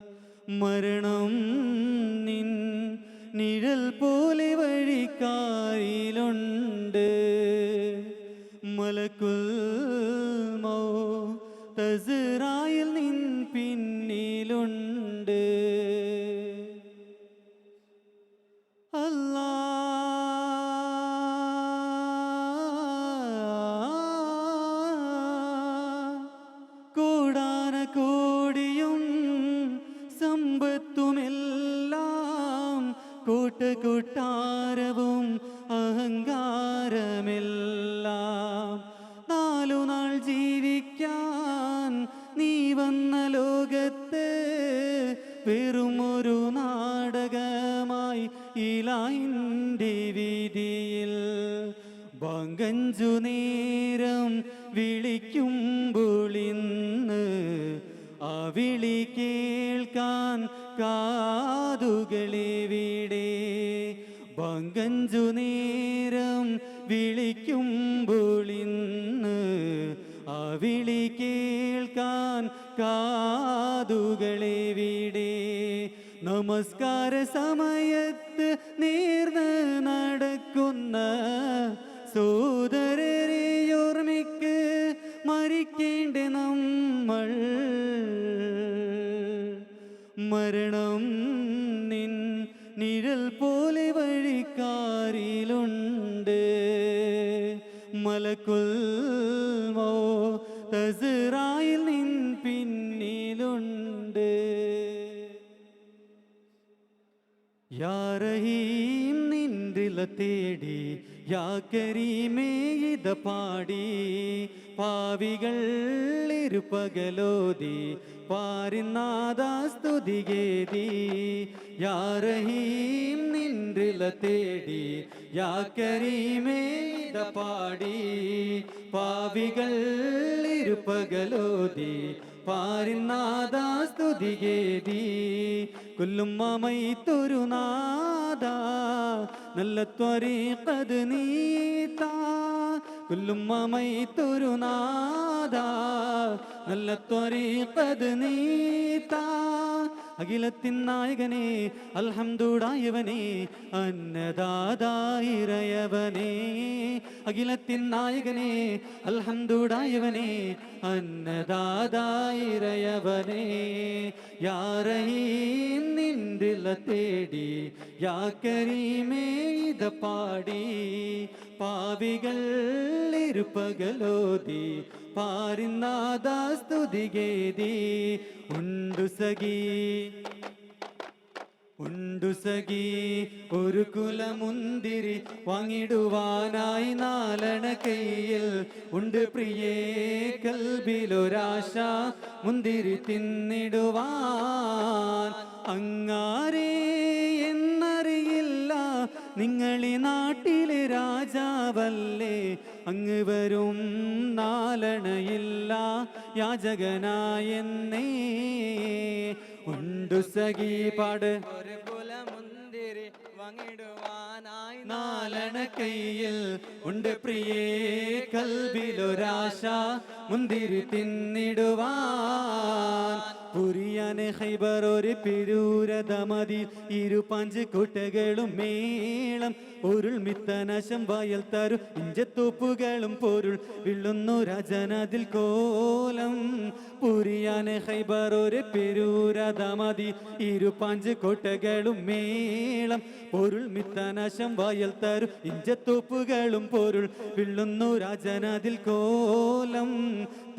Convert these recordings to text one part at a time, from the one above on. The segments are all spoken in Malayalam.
മരണം നിൻ നിഴൽ പോലെ വഴിക്കാരിലുണ്ട്. മലക്കുൽ മൗത്ത് അസ്റായിൽ നിൻ പിന്നിലുണ്ട്. അല്ലാ കോടാന കോടിയും സമ്പത്തുമെല്ലാം കൂട്ടുകൂട്ടാരവും അഹങ്കാരമെല്ലാം നാലുനാൾ ജീവിക്കാൻ നീ വന്ന ലോകത്ത് വെറുമൊരു നാടകമായി ഇലായിൻ്റെ വീതിയിൽ ബാങ്കഞ്ചു നേരം വിളിക്കുമ്പോളിന്ന് ആ വിളി കേൾക്കാൻ കാതുകളെവിടെ? ബാങ്കഞ്ചു നേരം വിളിക്കുമ്പോളിന്ന് ആ വിളി കേൾക്കാൻ കാതുകളെവിടെ? നമസ്കാര സമയത്ത് നേർന്ന് നടക്കുന്ന സോദരരെ ഓർമ്മിക്ക് മരിക്കേണ്ട നമ്മൾ. മരണം നിൻ നിഴൽ പോലെ വഴിക്കാരിലുണ്ട്. മലക്കുൽ മൗത്ത് അസ്റായിൽ നിൻ പിന്നിലുണ്ട്. യാ റഹീം നിൻറില തേടി യാ കരീമേ ഇത പാടി പാവികൾ ഇരുപകലോതി പാരിനാദാ സ്തുതികേതി. യാ റഹീം നിൻറില തേടി യാ കരീമേ ഇത പാടി പാവികൾ ഇരുപകലോതി പാരിനാദാ സ്തുതികേതി. കുല്ലുമ്മൈത്തൊരു നാദാ നല്ല ത്വരീഖത് നീതാ. കുല്ലുമ്മൈത്തൊരു നാദാ നല്ല ത്വരീഖത് നീതാ. അഖിലത്തിൻ നായകനെ അൽഹംദുടായവനെ അന്നദാതായിരയവനെ. അഖിലത്തിൻ നായകനെ അൽഹംദുടായവനെ അന്നദാതായിരയവനെ. യാ റഹീം നിൻറില തേടി യാ കരീമേ ഇത പാടി പാവികൾ ഇരുപകലോതി പാരിനാദാ സ്തുതികേതി. ഉണ്ടു സഖി ഒരു കുലമുന്തിരി വാങ്ങിടുവാനായി നാലണ കയ്യിൽ ഉണ്ട് പ്രിയേ കൽബിലൊരാശ മുന്തിരി തിന്നിടുവാൻ. അങ്ങാരേ എന്നറിയില്ല നിങ്ങളീ നാട്ടിലെ രാജാവല്ലേ. അങ്ങ് വരും നാലണയില്ല യാചകനായെന്നേ. ഉണ്ടു സഖി പാട് ഒരു കുലമുന്തിരി വാങ്ങിടുവാനായി നാലണ കയ്യിൽ ഉണ്ട് പ്രിയേ കൽബിലൊരാശ മുന്തിരി തിന്നിടുവാൻ. പുരിയാനെ ഹൈബർ ഒരു പിരൂരത മതി ഇരുപഞ്ച് കോട്ടകളും മേളം പൊരുൾ മിത്തനാശം വയൽ തരു ഇഞ്ചത്തോപ്പുകളും പൊരുൾ വിള്ളുന്നു രാജനതിൽ കോലം. പുരിയാനെ ഹൈബർ ഒരു പിരൂരത മതി ഇരുപഞ്ച് കോട്ടകളും മേളം പൊരുൾ മിത്തനാശം വയൽ തരു ഇഞ്ചത്തോപ്പുകളും പൊരുൾ വിള്ളുന്നു രാജനതിൽ കോലം.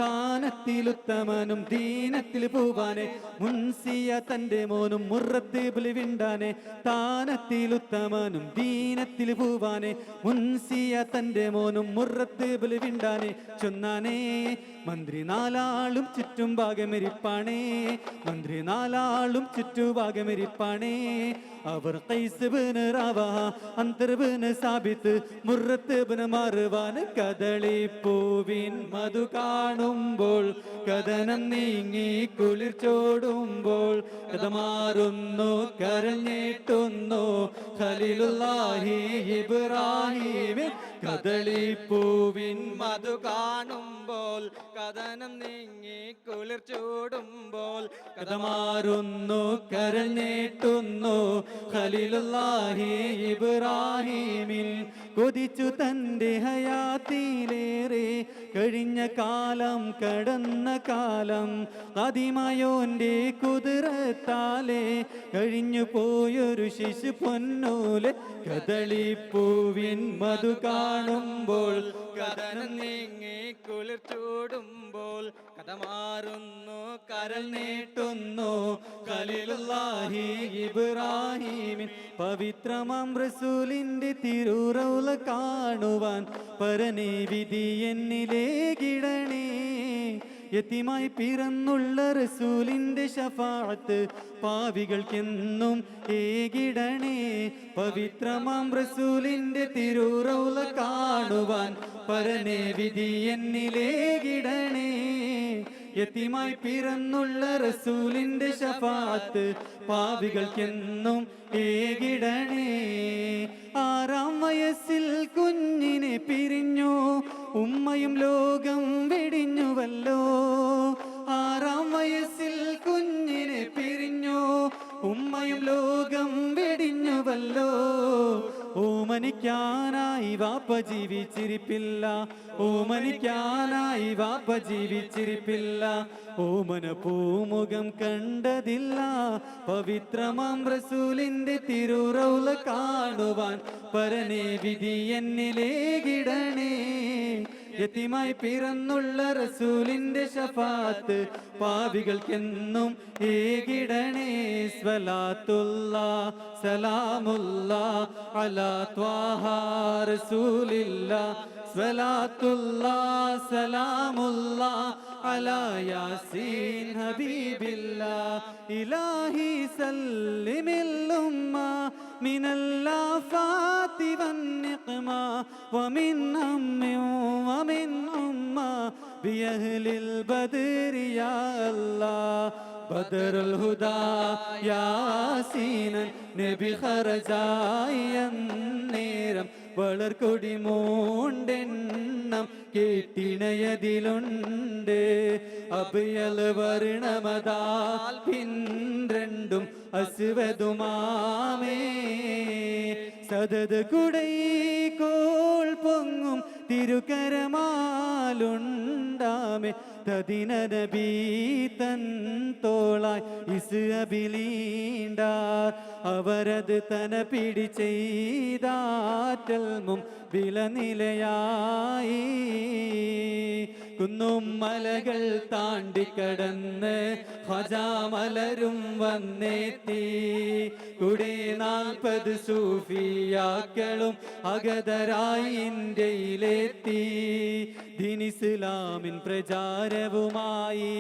താനത്തിലുത്തമനും ദീനത്തിൽ പൂവാനെ മുൻസിയ തന്റെ മോനും മുറത്ത് ബലിവിണ്ടാനെ. താനത്തിലുത്തമനും ദീനത്തിൽ പൂവാനെ മുൻസിയ തന്റെ മോനും മുറത്ത് ബലിവിണ്ടാനെ. ചൊന്നാനേ മന്ത്രി നാലാളും ചുറ്റും ഭാഗമെരിപ്പാണേ. മന്ത്രി നാലാളും ചുറ്റുഭാഗമെരിപ്പാണേ. അവർ ഖൈസ് ബിന് റവാഹ അന്തർ ബിന് സാബിത്ത് മുറത്ത് ബിന് മർവാൻ. കദളിപ്പൂവിൻ മധു കാണുമ്പോൾ കഥനം നീങ്ങി കുളിർ ചോടുമ്പോൾ കഥ മാറുന്നു കരഞ്ഞിട്ടുന്നു ഖലീലുല്ലാഹി ഇബ്രാഹിം. കദളിപ്പൂവിൻ മധു കാണുമ്പോൾ കഥനം നീങ്ങി കുളിർ ചൂടുമ്പോൾ കഥമാറുന്നു കരൾ നീട്ടുന്നു ഖലീലുല്ലാഹി ഇബ്രാഹീമിൽ കൊതിച്ചു തൻ്റെ ഹയാത്തിലേറെ കഴിഞ്ഞ കാലം കടന്ന കാലം ആദിമായോന്റെ കുതിരത്താലെ കഴിഞ്ഞു പോയൊരു ശിശു പൊന്നൂല് കദളിപ്പൂവിൻ മധു കാണുമ്പോൾ കഥനം നീങ്ങി കുളിർ ചൂടുമ്പോൾ കഥ മാറുന്നു കരൾ നീട്ടുന്നു ഖലീലുല്ലാഹി ഇബ്രാഹീമിൻ പവിത്രമാം റസൂലിന്റെ തിരുറൗല കാണുവാൻ പരനേ വിധി എന്നിലേകിടണേ യതീമായി പിറന്നുള്ള റസൂലിന്റെ ശഫാഅത്ത് പാവികൾക്കെന്നും ഏകിടണേ പവിത്രമാം റസൂലിന്റെ തിരുറൗല കാണുവാൻ പരനേ വിധി എന്നിലേകിടണേ യതീമായി പിറന്നുള്ള റസൂലിന്റെ ശഫാഅത്ത് പാവികൾക്കെന്നും ഏകിടണേ 6-ാം വയസ്സിൽ കുഞ്ഞിനെ പിരിഞ്ഞു ഉമ്മയും ലോകം വെടിഞ്ഞുവല്ലോ 6-ാം വയസ്സിൽ കുഞ്ഞിനെ പിരിഞ്ഞു ഉമ്മയും ലോകം വെടിഞ്ഞുവല്ലോ ഓമനിക്കാനായി വാപ്പ ജീവിച്ചിരിപ്പില്ല ഓമനിക്കാനായി വാപ്പ ജീവിച്ചിരിപ്പില്ല ഓമന പൂമുഖം കണ്ടതില്ല പവിത്രമാം റസൂലിന്റെ തിരുറൗല കാണുവാൻ പരനേ വിധി എന്നിലേകിടണേ യതീമായി പിറന്നുള്ള റസൂലിന്റെ ശഫാഅത്ത് പാവികൾക്കെന്നും ഏകിടണേ സ്വലാത്തുല്ലാ സലാമുല്ലാ അലാ ത്വാഹ റസൂലില്ലാ സ്വലാത്തുല്ലാ സലാമുല്ലാ അലാ യാസീൻ ഹബീബില്ലാ ഇലാഹി സല്ലിമിൽ ഉമ്മ മിനൽ ആഫാതി വന്നിഖ്മ വമിൻ അമ്മി വമിൻ ഉമ്മ ബിഅഹ്ലിൽ ബദരി യാ അല്ലാഹ് ബദറുൽ ഹുദാ യാസീനൻ നബി ഖറജായി അന്നേരം വളർക്കൊടി മൂണ്ടെണ്ണം കേട്ടിണയതിലുണ്ട് അഭയൽ വർണ്ണമതാൽ പിൻരണ്ടും അസ്വദുമാമേ സദത് കുടൈകോൾ പൊങ്ങും തിരുകരമാലുണ്ടാമേ തദിന നബി തൻ തോളായി ഇസ്അബിലീണ്ടാർ അവരത് തന പിടി ചെയ്താറ്റൽ വിലനിലയായി കുന്നും മലകൾ താണ്ടിക്കടന്ന് ഹജാമലരും വന്നെത്തി കൂടെ 40 സൂഫിയാക്കളും അഗതരായി ഇന്ത്യയിലെത്തി ദീനിസ്ലാമിൻ പ്രചാരവുമായി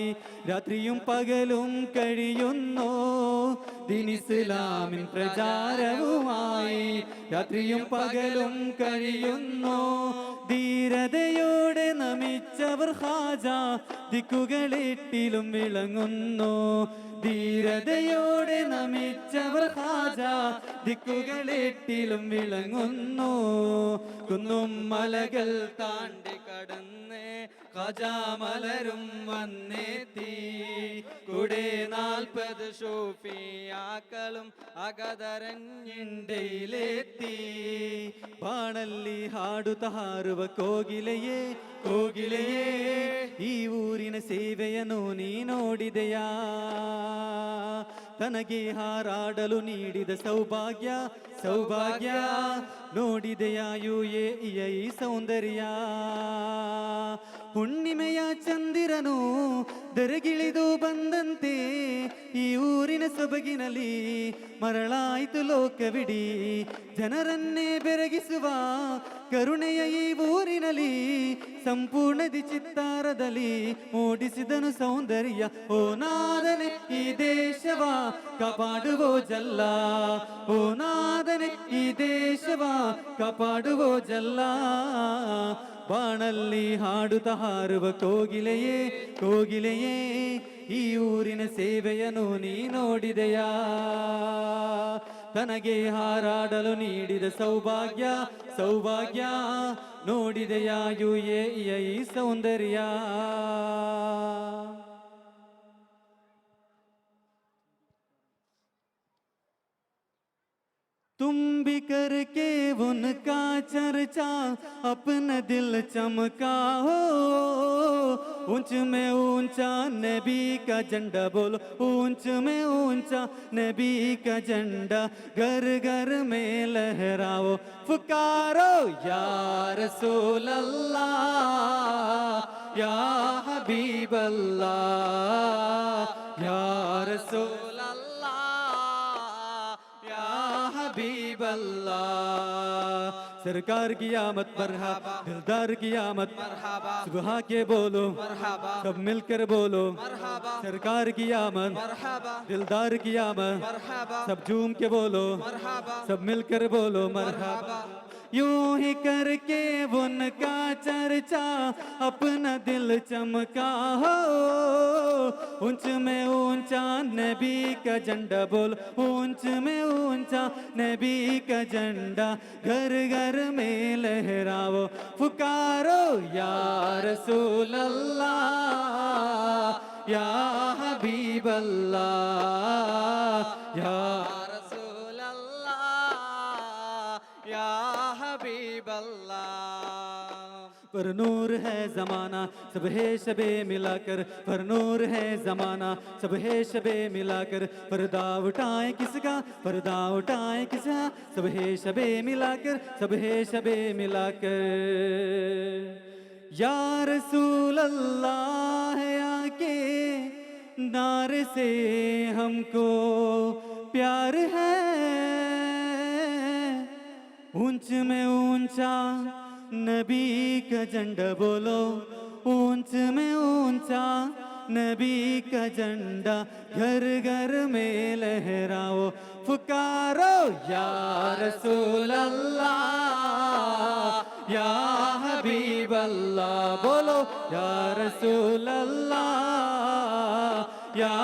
രാത്രിയും പകലും കഴിയുന്നു ദീനിസ്ലാമിൻ പ്രചാരവുമായി രാത്രിയും പകലും കഴിയുന്നു ധീരതയോടെ നമിച്ചവർ ഹാജ ദിക്കുകളെട്ടിലും വിളങ്ങുന്നു ധീരതയോടെ നമിച്ചവർ ഹാജ ദിക്കുകളെട്ടിലും വിളങ്ങുന്നു കുന്നും മലകൾ താണ്ടി കടന്ന് ഖജാമലരും വന്നെത്തി കൂടെ 40 സൂഫിയാക്കളും അകതരഞ്ഞിണ്ടയിലെത്തി ಬಾಣಲ್ಲಿ ಹಾಡುತ್ತ ಹಾರುವ ಕೋಗಿಲೆಯೇ ಕೋಗಿಲೆಯೇ ಈ ಊರಿನ ಸೇವೆಯನ್ನು ನೀ ನೋಡಿದೆಯಾ ತನಗೆ ಹಾರಾಡಲು ನೀಡಿದ ಸೌಭಾಗ್ಯ ಸೌಭಾಗ್ಯ ನೋಡಿದೆಯಾ ಈ ಸೌಂದರ್ಯ ಹುಣ್ಣಿಮೆಯ ಚಂದಿರನು ದರಗಿಳಿದು ಬಂದಂತೆ ಈ ಊರಿನ ಸೊಬಗಿನಲ್ಲಿ ಮರಳಾಯಿತು ಲೋಕವಿಡೀ ಜನರನ್ನೇ ಬೆರಗಿಸುವ ಕರುಣೆಯ ಈ ಊರಿನಲ್ಲಿ ಸಂಪೂರ್ಣದಿ ಚಿತ್ತಾರದಲ್ಲಿ ಮೂಡಿಸಿದನು ಸೌಂದರ್ಯ ಓ ನಾದನೆ ಈ ದೇಶವ ಕಾಪಾಡುವೋ ಜಲ್ಲ ಓ ನಾದನೆ ಈ ದೇಶವ ಕಾಪಾಡುವೋ ಜಲ್ಲ ಬಾಣಲ್ಲಿ ಹಾಡುತ್ತ ಹಾರುವ ಕೋಗಿಲೆಯೇ ಕೋಗಿಲೆಯೇ ಈ ಊರಿನ ಸೇವೆಯನ್ನು ನೀ ನೋಡಿದೆಯಾ ತನಗೆ ಹಾರಾಡಲು ನೀಡಿದ ಸೌಭಾಗ್ಯ ಸೌಭಾಗ್ಯ ನೋಡಿದೆಯಾಯು ಈ ಸೌಂದರ್ಯ तुम भी करके उनका चर्चा अपना दिल चमका हो ऊंच में ऊंचा नबी का झंडा बोलो ऊंच में ऊंचा नबी का झंडा घर घर में लहराओ पुकारो या रसूल अल्लाह या हबीब अल्लाह या रसूल हबीब अल्लाह सरकार की आमद मरहबा दिलदार की आमद मरहबा सुबह के बोलो मरहबा सब मिलकर बोलो मरहबा सरकार की आमद मरहबा दिलदार की आमद मरहबा सब झूम के बोलो मरहबा सब मिलकर बोलो मरहबा यूं ही करके उनका चर्चा अपना दिल चमका हो ऊंच में ऊंचा नबी का झंडा बोल ऊंच में ऊंचा नबी का झंडा घर घर में लहराओ पुकारो या रसूल अल्लाह या हबीब अल्लाह या रसूल अल्लाह या हबीब अल्लाह पर नूर है जमाना सब है शबे मिलाकर पर नूर है जमाना सब है शबे मिलाकर पर्दा उठाए किसका पर्दा उठाए किसका सब है शबे मिलाकर सब है शबे मिलाकर या रसूल अल्लाह आके नारे से हमको प्यार है ऊंच में ऊंचा नबी का झंडा बोलो ऊंच में ऊंचा नबी का झंडा घर घर में लहराओ पुकारो या रसूल अल्लाह या हबीब अल्लाह बोलो या रसूल अल्लाह या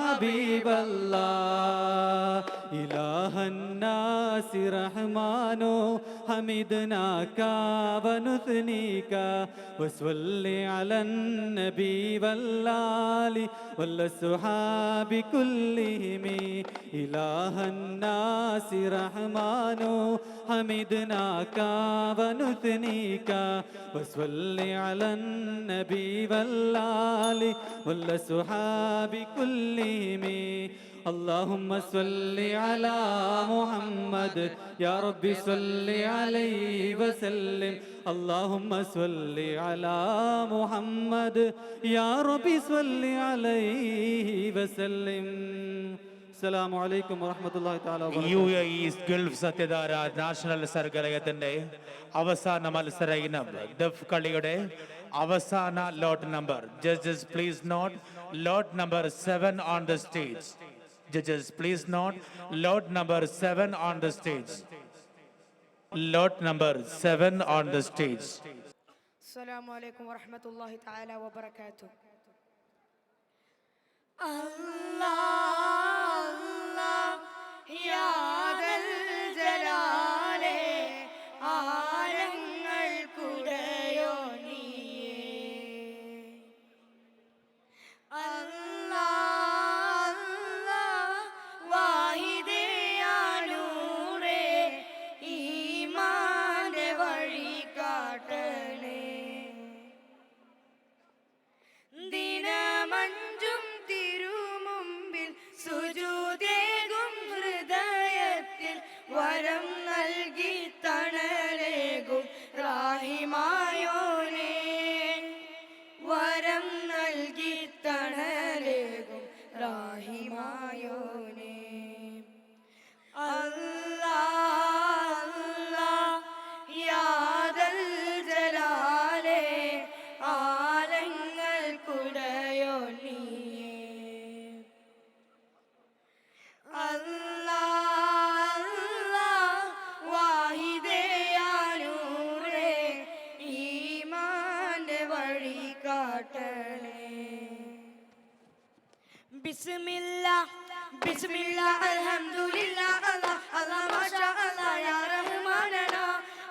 हबीब अल्लाह इलाहन्नास रहमानो हमिदना का वनुथनी का वसल्लि अलन नबी वल्लाली वल्लसुहाबि कुल्लिहिमी इलाहन्नास रहमानो हमिदना का वनुथनी का वसल्लि अलन नबी वल्लाली वल्लसुहाबि कुल्लिहिमी اللهم صل على محمد يا رب صل عليه وسلم اللهم صل على محمد يا رب صل عليه وسلم السلام عليكم ورحمة الله تعالى وبركاته ഈസ്റ്റ് ഗൾഫ് സത്യധാര നാഷണൽ സർഗലയത്തിന്റെ അവസാന മത്സര ഇനം ദഫ് കളിയുടെ അവസാന ലോട്ട് number judges please note lot number 7 on the stage. Judges, please note lot number 7 on the stage. Lot number 7 on the stage. Assalamu alaikum wa rahmatullahi ta'ala wa barakatuh. Allah, Allah, ya dal jalale, ആരങ്ങൾ കുടയോ നീയേ. ദിനമഞ്ചും തിരുമുമ്പിൽ സുജൂദേകും ഹൃദയത്തിൽ വരം നൽകി തണലേകും റാഹിമായോനേ വരം നൽകി തണലേകും റാഹിമായോനേ അല്ലാഹ് അല്ലാഹ് യാ ദൽ ജലാലേ ആലങ്ങൾ കുടയോ നീയേ അല്ലാഹ് അല്ലാഹ് വാഹിദേ യാ നൂറേ ഈമാന്റെ വഴി കാട്ടണേ ബിസ്മില്ലാഹ് ബിസ്മില്ലാഹ് അൽഹംദുലില്ലാഹ് അല്ലാഹ് അല്ലാഹ് മാഷാ അല്ലാഹ് യാ റഹ്മാനനാ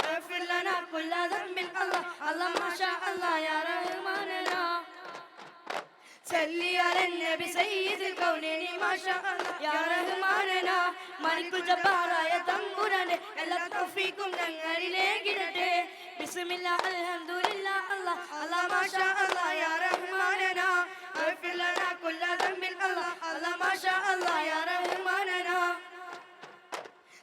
اغفر لنا كل ذنب الله الله ما شاء الله يا رحماننا صلي على النبي سيد الكونين ما شاء الله يا رحماننا ملك الجبار يا തമ്പുരാനെ എല്ലാ തൗഫീഖും ഞങ്ങളിലേക്ക് ഇടട്ടെ ബിസ്മില്ലാഹ് അൽഹംദുലില്ലാഹ് അല്ലാഹ് അല്ലാഹ് മാ ഷാ അല്ലാഹ് യാ റഹ്മാനനാ اغفر لنا كل ذنب الله الله ما شاء الله يا رحماننا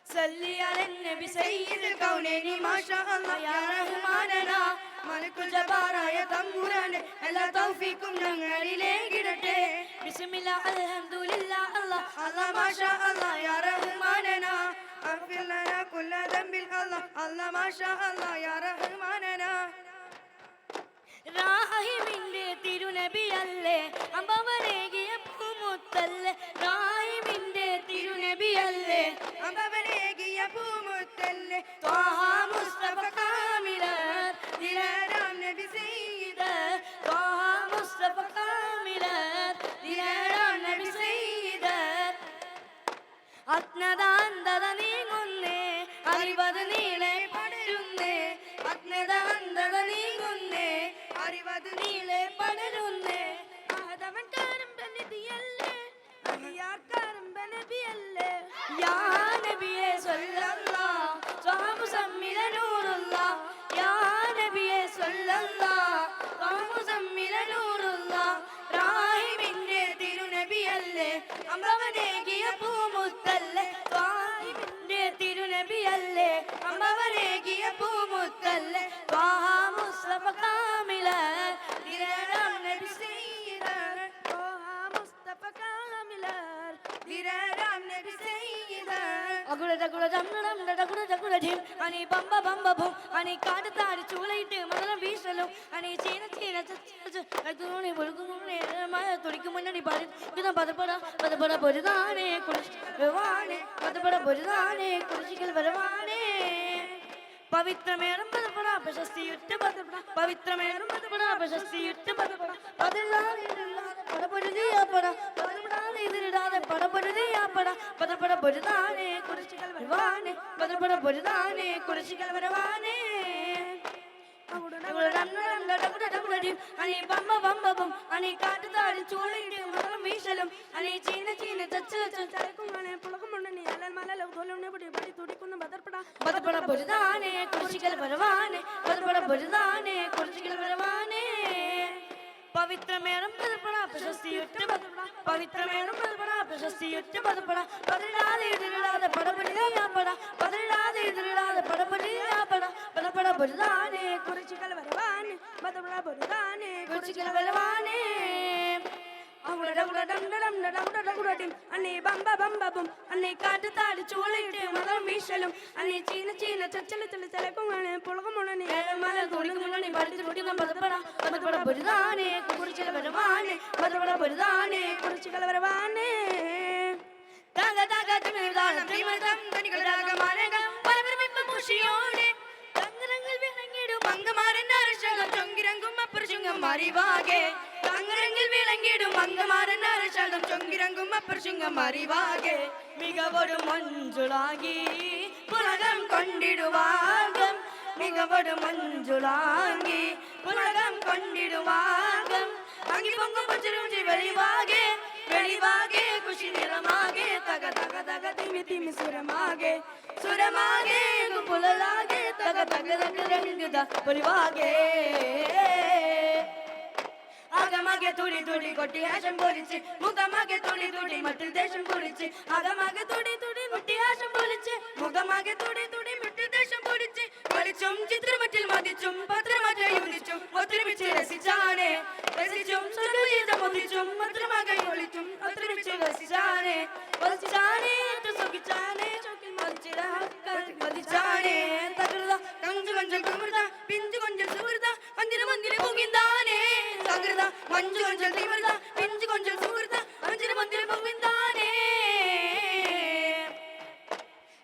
صلي على النبي سيد الكونين ما شاء الله يا رحماننا ملك الجبار يا തമ്പുരാനെ എല്ലാ തൗഫീഖും ഞങ്ങളിലേക്ക് ഇടട്ടെ ബിസ്മില്ലാഹ് അൽഹംദുലില്ലാഹ് അല്ലാഹ് അല്ലാഹ് മാ ഷാ അല്ലാഹ് യാ റഹ്മാനനാ اغفر لنا كل ذنب الله الله ما شاء الله يا رحماننا റാഹിമിന്റെ തിരുനബിയല്ലേ അമ്പവനേകിയ പൂമുത്തല്ലേ റാഹിമിന്റെ തിരുനബിയല്ലേ അമ്പവനേകിയ പൂമുത്തല്ലേ ത്വാഹ മുസ്തഫ കാമിലർ ദിലാരാം നബി സയ്യിദ് ത്വാഹ മുസ്തഫ കാമിലർ ദിലാരാം നബി സയ്യിദ് അജ്ഞതാന്തത നീങ്ങുന്നേ അറിവത് നീളെ പടരുന്നേ അജ്ഞതാന്തത നീങ്ങുന്നേ അറിവത് നീളെ പടരുന്നേ ആദവൻ കാരമ്പനബിയല്ലേ അലിയാർക്കാരമ്പനബിയല്ലേ യാ നബിയേ സ്വല്ലല്ലാഹ് സ്വഹബു സമ്മില നൂറുല്ലാഹ് യാ നബിയേ സ്വല്ലല്ലാഹ് സ്വഹബു സമ്മില നൂറുല്ലാഹ് റാഹിമിന്റെ തിരുനബിയല്ലേ അമ്പവനേകിയ പൂമുത്തല്ലേ റാഹിമിന്റെ തിരുനബിയല്ലേ അമ്പവനേകിയ പൂമുത്തല്ലേ ത്വാഹ മുസ്തഫ കാമിലർ ദിലാരാം നബി സയ്യിദ് ത്വാഹ മുസ്തഫ കാമിലർ ദിലാരാം നബി സയ്യിദ് അനി ബമ്പ ബമ്പ ഭൂം അനി കാട്ടത്താടി ചൂളയിട്ട് മതലം വീശലും അനി ചീന ചീന ചൂണി പൊഴുകുന്നേ തുടിക്കും മുന്നണി പാടി പതപ്പട പൊരുതാനേ കുറിച്ച് പതപ്പട പൊരുതാനേ കുറിച്ചിക്കൽ വരവാനേ പവിത്രമേറും പദപട പ്രശസ്തിയുറ്റ പദപട പവിത്രമേറും പദപട പ്രശസ്തിയുറ്റ പദപട പതില്ലാതെ പടപൊരുതിയാപ്പട പദപടാതെ ഇതിലിടാതെ പടപൊരുതിയാപ്പട പദപട പൊരുതാനേ കുറിച്ചുകൾ വരുവാനേ പദപട പൊരുതാനേ കുറിച്ചുകൾ വരവാനേ അനി ബമ്പ ബമ്പും അനി കാട്ടുതാടി ചൂളിട്ട് മണം വീശലും അനി ചീന ചീന പതപ്പട പൊരുതാനേ കുറിച്ചുകൾ വരവാനേ പതപ്പട പൊരുതാനേ കുറിച്ചുകൾ വരവാനേ പവിത്രമേറും പദപട പ്രശസ്തിയുറ്റ പദപട പവിത്രമേറും പദപട പ്രശസ്തിയുറ്റ പദപട പതിടാതെ ഇതിലിടാതെ പടപൊരുതിയാപ്പട പതിടാതെ ഇതിലിടാതെ പടപൊരുതിയാപ്പട പദപട പൊരുതാനേ കുറിച്ചുകൾ വരവാനേ പദപട പൊരുതാനേ കുറിച്ചുകൾ വരവാനേ അന്നേ ബമ്പ ബമ്പും അന്നേ കാട്ടുതാടി ചൂളിട്ട് മതം വീശലും അന്നേ ചീന ചീന ചലക്കുമാണ് പുളകുമുണനി മല തുളിക്കുമുണനി പഠിച്ചു കുടിക്കും പദപ്പട പൊരുതാനേ കുറിച്ചുകൾ വരവാനേ പദപട പൊരുതാനേ കുറിച്ചുകൾ വരവാനേ തക തക തിമിർദാനം തിമിർദം തനികൾ രാഗമാനകം പരപരമിപ്പ മുഷിയോടെ തങ്ങരങ്ങൾ വിളങ്ങിടും അങ്കമാരൻ അരശകം ചൊങ്കിരങ്കും അപ്പുറശുങ്കം മറിവാകെ തങ്ങരങ്ങൾ വിളങ്ങിടും അങ്കമാരൻ അരശകം ചൊങ്കിരങ്കും അപ്പുറശുങ്കം മറിവാകെ മികവൊരു മഞ്ജുളാകി പുളകം കൊണ്ടിടുവാകം മികവൊരു മഞ്ജുളാകി പുളകം കൊണ്ടിടുവാകം അങ്ങി പൊങ്കും പച്ചരുചി വെളിവാകെ വെളിവാകെ കുശി നിറമാകെ തക തക തക തിമി തിമി സുരമാകെ സുരമാകെ പുലലാകെ തക തക തക രംഗത പൊലിവാകെ ആകമാകെ തുടി തുടി കൊട്ടി ആശം പൊലിച്ച് മുഖമാകെ തുടി തുടി മറ്റിൽ ദേശം പൊലിച്ച് ആകമാകെ തുടി തുടി മുട്ടി ആശം പൊലിച്ച് മുഖമാകെ തുടി തുടി മറ്റിൽ ദേശം പൊലിച്ച് കളിച്ചും ചിത്രമറ്റിൽ മതിച്ചും പത്രമാറ്റം യുദിച്ചും ഒത്തൊരുമിച്ച് രസിച്ചാനേ രസിച്ചും സ്വർഗീതം ഒന്നിച്ചും പത്രമാകെ ഒളിച്ചും ഒത്തൊരുമിച്ച് രസിച്ചാനേ വസിച്ചാനേ സുഖിച്ചാനേ ചൊക്കിൽ മതിച്ചാനേ തകൃത കഞ്ചു കഞ്ചൽ കുമൃത പിഞ്ചു കൊഞ്ചൽ സുഹൃത മന്ദിര മന്ദിര പൊങ്ങിന്താനേ തകൃത മഞ്ചു കൊഞ്ചൽ തീവൃത പിഞ്ചു കൊഞ്ചൽ സുഹൃത മന്ദിര മന്ദിര പൊങ്ങിന്താനേ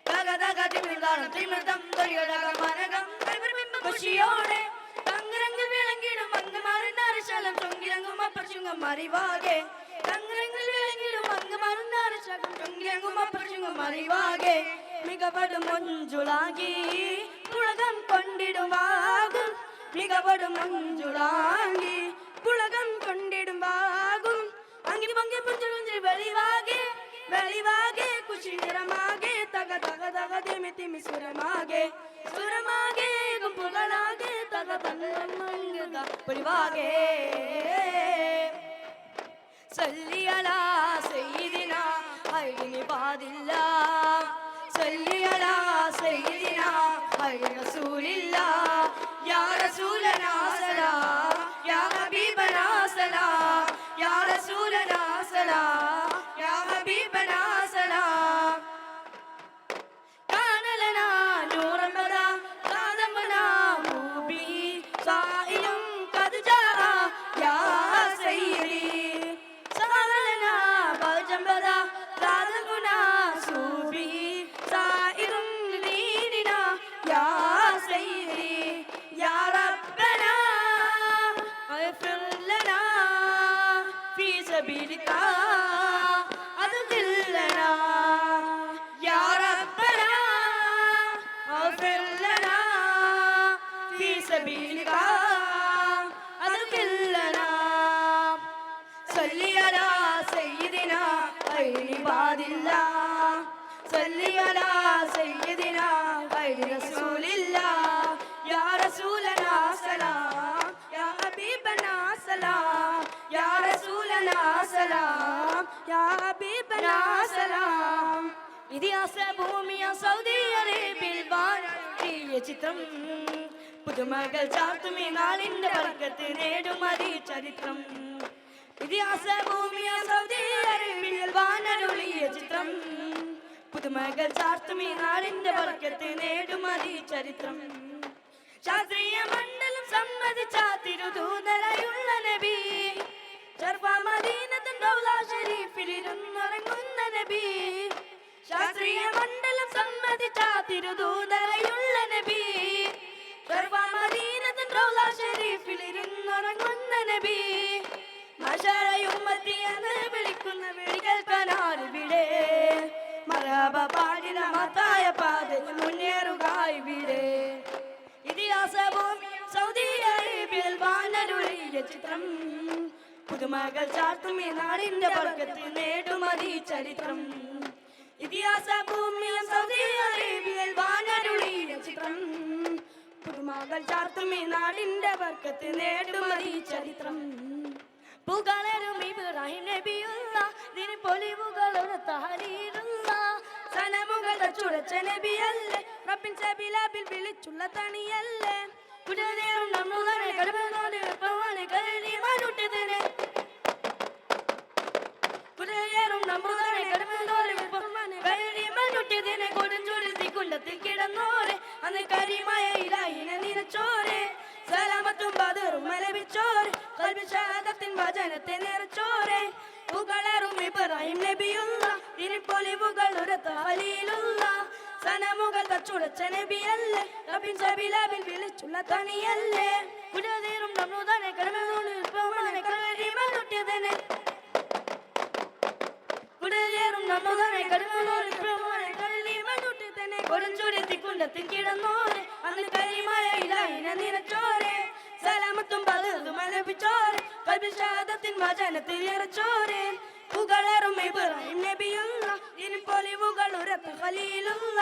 തക തക തിമിർദാനം തിമിർദം തൊഴിലകം ഖുഷിയോടെ തങ്ങരങ്ങൾ വിളങ്ങിടും അങ്കമാരൻ അരശാലം ചൊങ്കിരങ്ങും അപ്പുറശുങ്കം മറിവാകെ തങ്ങരങ്ങൾ വിളങ്ങിടും അങ്കമാരൻ അരശാലം ചൊങ്കിരങ്ങും അപ്പുറശുങ്കം മറിവാകെ മികവടും മഞ്ജുളാകി പുളകം കൊണ്ടിടുമാകും മികവടും മഞ്ജുളാങ്കി പുളകം കൊണ്ടിടുമാകും അങ്കി പൊങ്കി പുഞ്ചുഞ്ചി വെളിവാകെ വെളിവാകെ കുശി നിറമാകെ തക തക തക തിമി തിമി സുരമാകെ സുരമാകെ പുകളാകെ തക തങ്ങ വെളിവാകെ സല്ലി അലാ സയ്യിദിനാ ഹൈനി ബാദില്ല സല്ലി അലാ സയ്യിദിനാ ഹൈനി റസൂലില്ലാ യാ റസൂലനാ സലാം യാ ഹബീബനാ സലാം യാ റസൂലനാ സലാം യാ ഹബീബനാ സലാം കാനലനാ നൂറൻ ബദാ കാദമനാ മൂബി സായിലും ഖദ് ജാ യാ സയ്യിദി സാലനാ ബജംബദാ കാദമനാ സൂബി സായിലും ദീനിനാ യാ സയ്യിദി യാ റബ്ബനാ اغفر لنا في سبيلك أدخلنا يا ربنا اغفر لنا في سبيلك أدخلنا صل على سيدنا خير عباد الله صل على سيدنا خير رسول الله يا رسولنا سلام يا حبيبنا سلام يا رسولنا سلام يا حبيبنا سلام ഇതിഹാസ ഭൂമിയ സൗദി അറേബ്യയിൽ വാഴീയ ചിത്രം പുതുമകൾ ചാർത്തുമി നാളിന്റെ വർഗത്ത് നേടുമതി ചരിത്രം ഇതിഹാസ ഭൂമിയ സൗദി അറേബ്യയിൽ വാനരുളിയ ചിത്രം പുതുമകൾ ചാർത്തുമി നാളിന്റെ വർഗത്ത് നേടുമതി ചരിത്രം ശാസ്ത്രീയ മണ്ഡലം സമ്മതിച്ച തിരുദൂതരായുള്ള നബി മദീനത്തിൻ റൗള ശരീഫിലിരുന്നുറങ്ങുന്ന നബി ശാസ്ത്രീയ മണ്ഡലം സമ്മതിച്ച തിരുദൂതരായുള്ള നബി മദീനത്തിൻ റൗള ശരീഫിലിരുന്നുറങ്ങുന്ന നബി മശറയുമ്മത്തിയെന്ന് വിളിക്കുന്ന വിളി കേൾക്കാനാരിവിടെ മറബ പാടിന മത്തായ പാതയിൽ മുന്നേറുക ഇവിടെ ഇതിഹാസ ഭൂമിയും സൗദി അറേബ്യയിൽ വാനരുളിയ ചിത്രം പുതുമകൾ ചാർത്തുമി നാടിന്റെ വർഗത്തിൽ നേടുമതി ചരിത്രം ഇതിഹാസ ഭൂമിയും സൗദി അറേബ്യയിൽ വാനരുളിയ ചിത്രം പുതുമകൾ ചാർത്തുമി നാടിന്റെ വർഗത്തിൽ നേടുമതി ചരിത്രം പുകളരും ഇബ്രാഹിം നബിയുള്ള ദിന പൊലിവുകളുടെ തഹരീറുള്ള സനമുകൾ ചുടച്ച നബിയല്ലേ റബ്ബിൻ സബിലാബിൽ വിളിച്ചുള്ള തണിയല്ലേ കുടനേറും നമ്മളുടെ കടമനോട് വെപ്പമാണ് കരുതി മാനുട്ടതിനെ കുടനേറും നമ്മളുടെ കടമനോട് വെപ്പമാണ് കരുതി മാനുട്ടതിനെ കൊടുഞ്ചുരുത്തി കുണ്ടത്തിൽ കിടന്നോരെ അന്ന് കരിമായ ഇലാഹിനെ നിറച്ചോരെ സലാമത്തും ബദറും ലഭിച്ചോരെ കൽബി ഷഹാദത്തിൻ വചനത്തെ നിറച്ചോരെ പുകളറും ഇബ്രാഹിം നബിയുള്ള തിരുപ്പൊലിവുകളുടെ ഖലീലുള്ള സനമുകൾ തച്ചുടച്ച നബിയല്ലേ റബ്ബിൻ സബിലാബിൽ വിളിച്ചുള്ള തണിയല്ലേ കുടനേറും നമ്മളുടെ കടമനോട് വെപ്പമാണ് കരുതി മാനുട്ടതിനെ കുടനേറും നമ്മളുടെ കടമനോട് വെപ്പമാണ് കരുതി മാനുട്ടതിനെ കൊടുഞ്ചുരുത്തി കുണ്ടത്തിൽ കിടന്നോരെ അന്ന് കരിമായ ഇലാഹിനെ നിറച്ചോരെ സലാമത്തും ബദറും ലഭിച്ചോരെ കൽബി ഷഹാദത്തിൻ വചനത്തിൽ നിറച്ചോരെ പുകളറും ഇബ്രാഹിം നബിയുള്ള തിരുപ്പൊലിവുകളുടെ ഖലീലുള്ള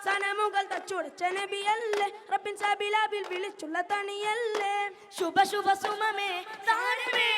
സനമുകൾ തച്ചുടച്ച നബിയല്ലേ റബ്ബിൻ സബിലാബിൽ വിളിച്ചുള്ള തണിയല്ലേ ശുഭ ശുഭ സുമമേ താണമേ